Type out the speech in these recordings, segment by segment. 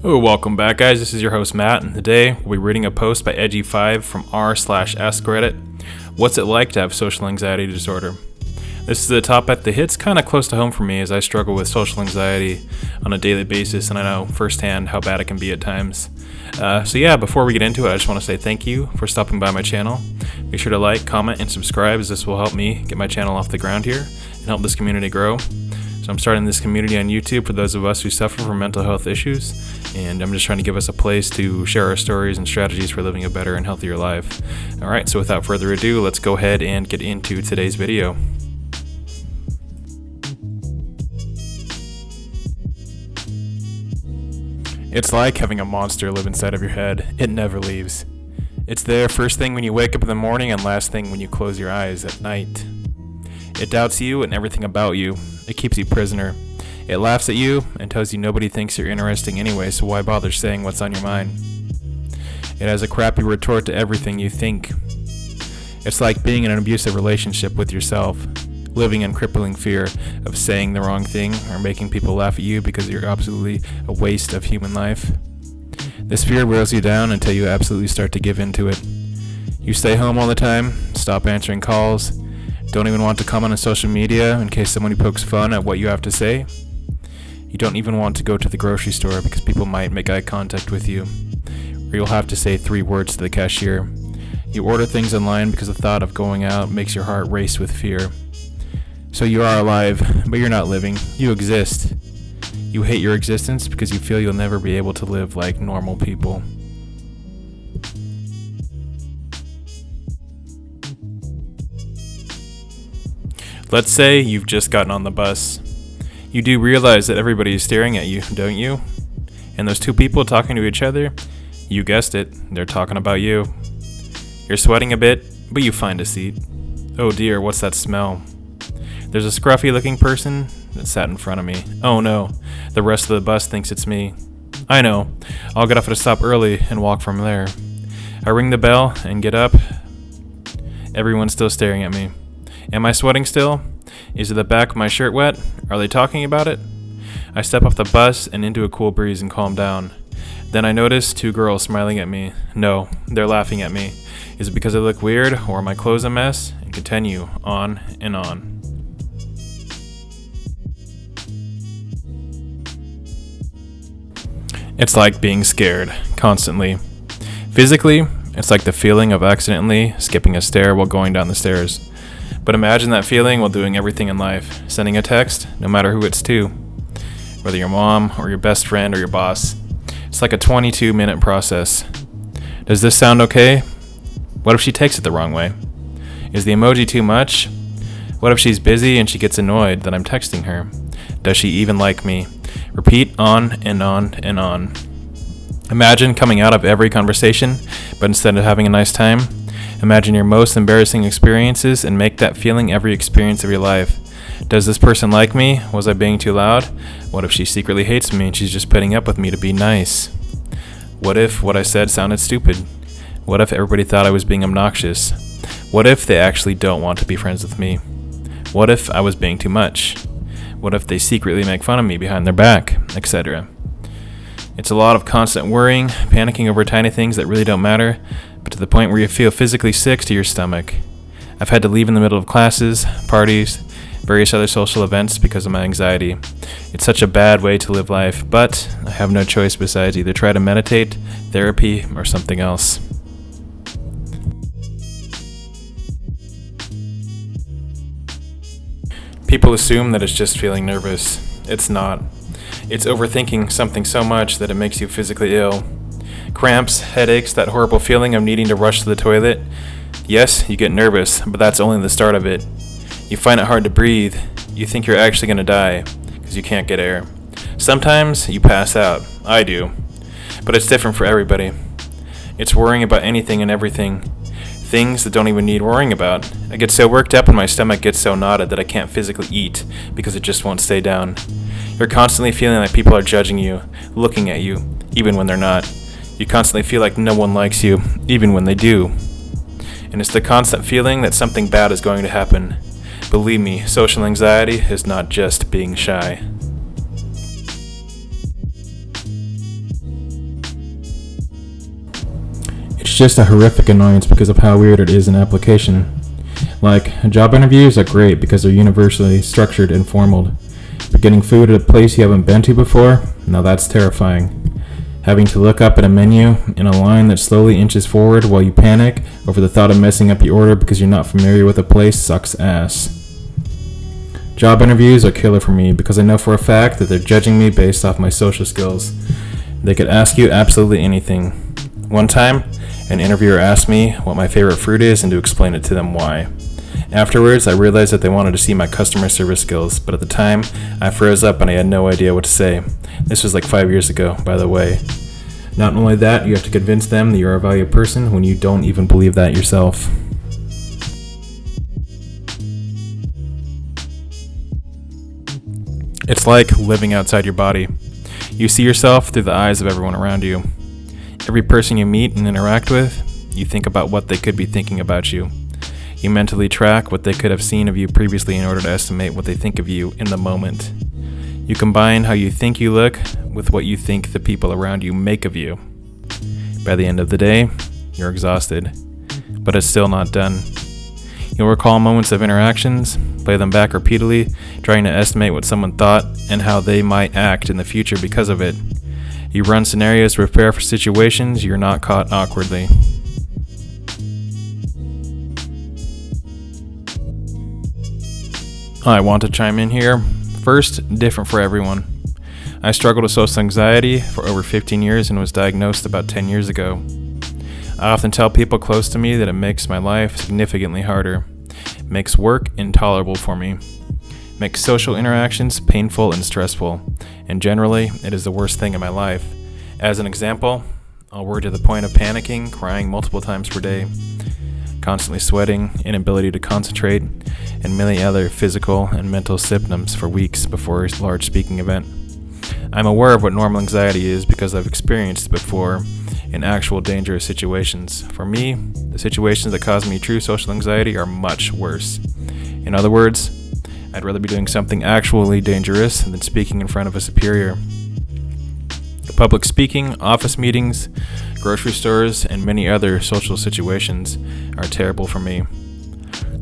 Oh, welcome back, guys. This is your host, Matt, and today we'll be reading a post by Edgy5 from r/AskReddit. What's it like to have social anxiety disorder? This is a topic that hits kind of close to home for me as I struggle with social anxiety on a daily basis, and I know firsthand how bad it can be at times. Before we get into it, I just want to say thank you for stopping by my channel. Be sure to like, comment, and subscribe, as this will help me get my channel off the ground here and help this community grow. So I'm starting this community on YouTube for those of us who suffer from mental health issues, and I'm just trying to give us a place to share our stories and strategies for living a better and healthier life. Alright, so without further ado, let's go ahead and get into today's video. It's like having a monster live inside of your head. It never leaves. It's there first thing when you wake up in the morning and last thing when you close your eyes at night. It doubts you and everything about you. It keeps you prisoner. It laughs at you and tells you nobody thinks you're interesting anyway, so why bother saying what's on your mind? It has a crappy retort to everything you think. It's like being in an abusive relationship with yourself, living in crippling fear of saying the wrong thing or making people laugh at you because you're absolutely a waste of human life. This fear wears you down until you absolutely start to give into it. You stay home all the time, stop answering calls, don't even want to comment on social media in case somebody pokes fun at what you have to say. You don't even want to go to the grocery store because people might make eye contact with you, or you'll have to say 3 words to the cashier. You order things online because the thought of going out makes your heart race with fear. So you are alive, but you're not living. You exist. You hate your existence because you feel you'll never be able to live like normal people. Let's say you've just gotten on the bus. You do realize that everybody is staring at you, don't you? And those 2 people talking to each other, you guessed it, they're talking about you. You're sweating a bit, but you find a seat. Oh dear, what's that smell? There's a scruffy looking person that sat in front of me. Oh no, the rest of the bus thinks it's me. I know, I'll get off at a stop early and walk from there. I ring the bell and get up. Everyone's still staring at me. Am I sweating still? Is the back of my shirt wet? Are they talking about it? I step off the bus and into a cool breeze and calm down. Then I notice 2 girls smiling at me. No, they're laughing at me. Is it because I look weird or are my clothes a mess? And continue on and on. It's like being scared, constantly. Physically, it's like the feeling of accidentally skipping a stair while going down the stairs. But imagine that feeling while doing everything in life. Sending a text, no matter who it's to. Whether your mom or your best friend or your boss. It's like a 22-minute process. Does this sound okay? What if she takes it the wrong way? Is the emoji too much? What if she's busy and she gets annoyed that I'm texting her? Does she even like me? Repeat on and on and on. Imagine coming out of every conversation, but instead of having a nice time, imagine your most embarrassing experiences and make that feeling every experience of your life. Does this person like me? Was I being too loud? What if she secretly hates me and she's just putting up with me to be nice? What if what I said sounded stupid? What if everybody thought I was being obnoxious? What if they actually don't want to be friends with me? What if I was being too much? What if they secretly make fun of me behind their back, etc.? It's a lot of constant worrying, panicking over tiny things that really don't matter, but to the point where you feel physically sick to your stomach. I've had to leave in the middle of classes, parties, various other social events because of my anxiety. It's such a bad way to live life, but I have no choice besides either try to meditate, therapy, or something else. People assume that it's just feeling nervous. It's not. It's overthinking something so much that it makes you physically ill. Cramps, headaches, that horrible feeling of needing to rush to the toilet. Yes, you get nervous, but that's only the start of it. You find it hard to breathe. You think you're actually going to die because you can't get air. Sometimes you pass out. I do. But it's different for everybody. It's worrying about anything and everything. Things that don't even need worrying about. I get so worked up and my stomach gets so knotted that I can't physically eat because it just won't stay down. You're constantly feeling like people are judging you, looking at you, even when they're not. You constantly feel like no one likes you, even when they do. And it's the constant feeling that something bad is going to happen. Believe me, social anxiety is not just being shy. it's just a horrific annoyance because of how weird it is in application. Like, job interviews are great because they're universally structured and formal. But getting food at a place you haven't been to before, now that's terrifying. Having to look up at a menu in a line that slowly inches forward while you panic over the thought of messing up your order because you're not familiar with a place sucks ass. Job interviews are killer for me because I know for a fact that they're judging me based off my social skills. They could ask you absolutely anything. One time, an interviewer asked me what my favorite fruit is and to explain it to them why. Afterwards, I realized that they wanted to see my customer service skills, but at the time, I froze up and I had no idea what to say. This was like 5 years ago, by the way. Not only that, you have to convince them that you're a valuable person when you don't even believe that yourself. It's like living outside your body. You see yourself through the eyes of everyone around you. Every person you meet and interact with, you think about what they could be thinking about you. You mentally track what they could have seen of you previously in order to estimate what they think of you in the moment. You combine how you think you look with what you think the people around you make of you. By the end of the day, you're exhausted, but it's still not done. You'll recall moments of interactions, play them back repeatedly, trying to estimate what someone thought and how they might act in the future because of it. You run scenarios to prepare for situations you're not caught awkwardly. I want to chime in here. First, different for everyone. I struggled with social anxiety for over 15 years and was diagnosed about 10 years ago. I often tell people close to me that it makes my life significantly harder, makes work intolerable for me, makes social interactions painful and stressful, and generally, it is the worst thing in my life. As an example, I'll worry to the point of panicking, crying multiple times per day, constantly sweating, inability to concentrate, and many other physical and mental symptoms for weeks before a large speaking event. I'm aware of what normal anxiety is because I've experienced it before in actual dangerous situations. For me, the situations that cause me true social anxiety are much worse. In other words, I'd rather be doing something actually dangerous than speaking in front of a superior. Public speaking, office meetings, grocery stores, and many other social situations are terrible for me.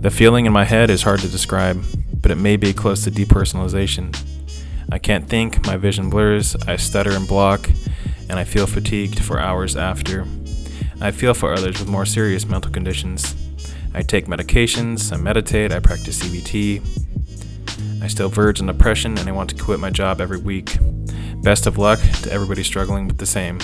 The feeling in my head is hard to describe, but it may be close to depersonalization. I can't think, my vision blurs, I stutter and block, and I feel fatigued for hours after. I feel for others with more serious mental conditions. I take medications, I meditate, I practice CBT. I still verge on depression and I want to quit my job every week. Best of luck to everybody struggling with the same.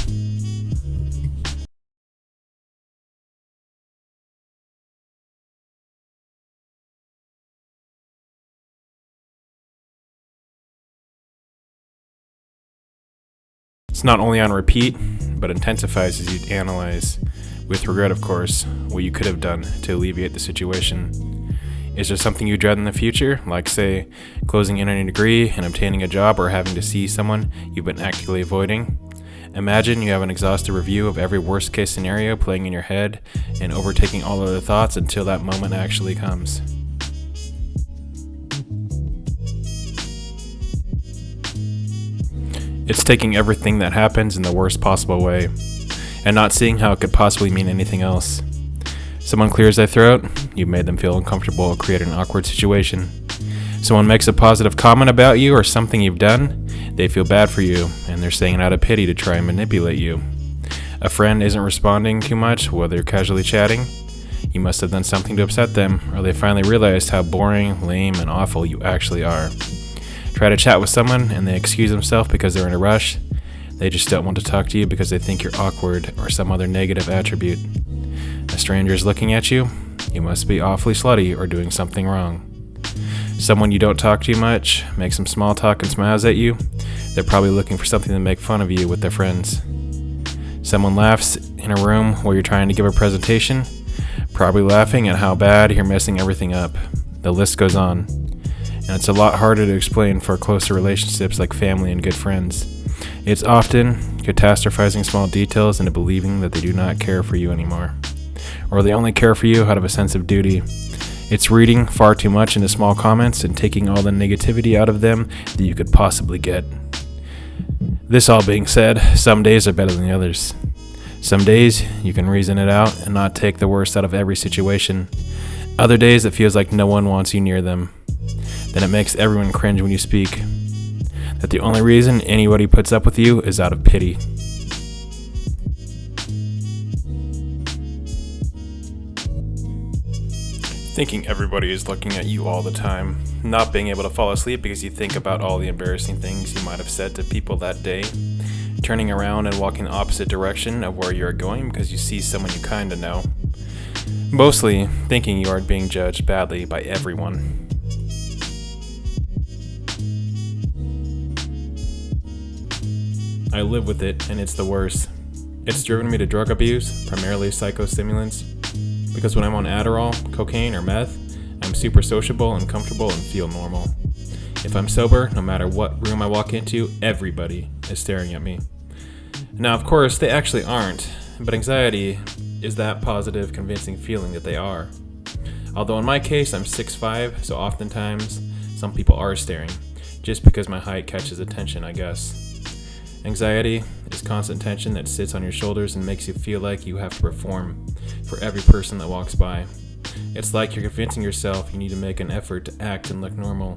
It's not only on repeat, but intensifies as you analyze, with regret of course, what you could have done to alleviate the situation. Is there something you dread in the future, like say, closing in on a degree and obtaining a job or having to see someone you've been actively avoiding? Imagine you have an exhaustive review of every worst case scenario playing in your head and overtaking all other thoughts until that moment actually comes. It's taking everything that happens in the worst possible way and not seeing how it could possibly mean anything else. Someone clears their throat, you've made them feel uncomfortable or created an awkward situation. Someone makes a positive comment about you or something you've done, they feel bad for you, and they're saying it out of pity to try and manipulate you. A friend isn't responding too much while they're casually chatting. You must have done something to upset them, or they finally realized how boring, lame, and awful you actually are. Try to chat with someone, and they excuse themselves because they're in a rush. They just don't want to talk to you because they think you're awkward or some other negative attribute. A stranger is looking at you, you must be awfully slutty or doing something wrong. Someone you don't talk to much, makes some small talk and smiles at you, they're probably looking for something to make fun of you with their friends. Someone laughs in a room where you're trying to give a presentation, probably laughing at how bad you're messing everything up. The list goes on. And it's a lot harder to explain for closer relationships like family and good friends. It's often catastrophizing small details into believing that they do not care for you anymore, or they only care for you out of a sense of duty. It's reading far too much into small comments and taking all the negativity out of them that you could possibly get. This all being said, some days are better than the others. Some days you can reason it out and not take the worst out of every situation. Other days it feels like no one wants you near them. Then it makes everyone cringe when you speak. That the only reason anybody puts up with you is out of pity. Thinking everybody is looking at you all the time. Not being able to fall asleep because you think about all the embarrassing things you might have said to people that day. Turning around and walking the opposite direction of where you're going because you see someone you kinda know. Mostly thinking you are being judged badly by everyone. I live with it, and it's the worst. It's driven me to drug abuse, primarily psychostimulants, because when I'm on Adderall, cocaine, or meth, I'm super sociable and comfortable and feel normal. If I'm sober, no matter what room I walk into, everybody is staring at me. Now, of course, they actually aren't, but anxiety is that positive, convincing feeling that they are. Although in my case, I'm 6'5", so oftentimes some people are staring, just because my height catches attention, I guess. Anxiety is constant tension that sits on your shoulders and makes you feel like you have to perform for every person that walks by. It's like you're convincing yourself you need to make an effort to act and look normal,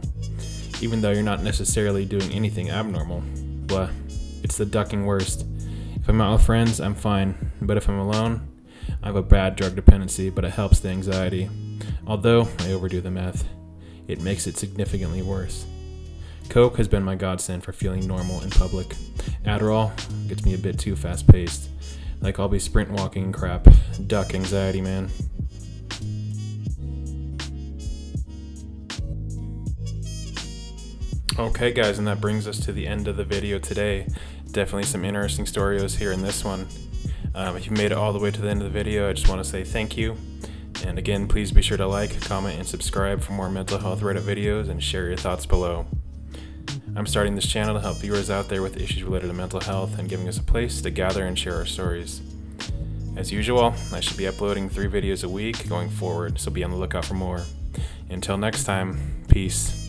even though you're not necessarily doing anything abnormal. Blah. It's the ducking worst. If I'm out with friends, I'm fine, but if I'm alone, I have a bad drug dependency, but it helps the anxiety. Although I overdo the meth, it makes it significantly worse. Coke has been my godsend for feeling normal in public. Adderall gets me a bit too fast-paced. Like I'll be sprint walking and crap. Duck anxiety, man. Okay guys, and that brings us to the end of the video today. Definitely some interesting stories here in this one. If you made it all the way to the end of the video, I just want to say thank you. And again, please be sure to like, comment, and subscribe for more mental health Reddit videos, and share your thoughts below. I'm starting this channel to help viewers out there with issues related to mental health and giving us a place to gather and share our stories. As usual, I should be uploading 3 videos a week going forward, so be on the lookout for more. Until next time, peace.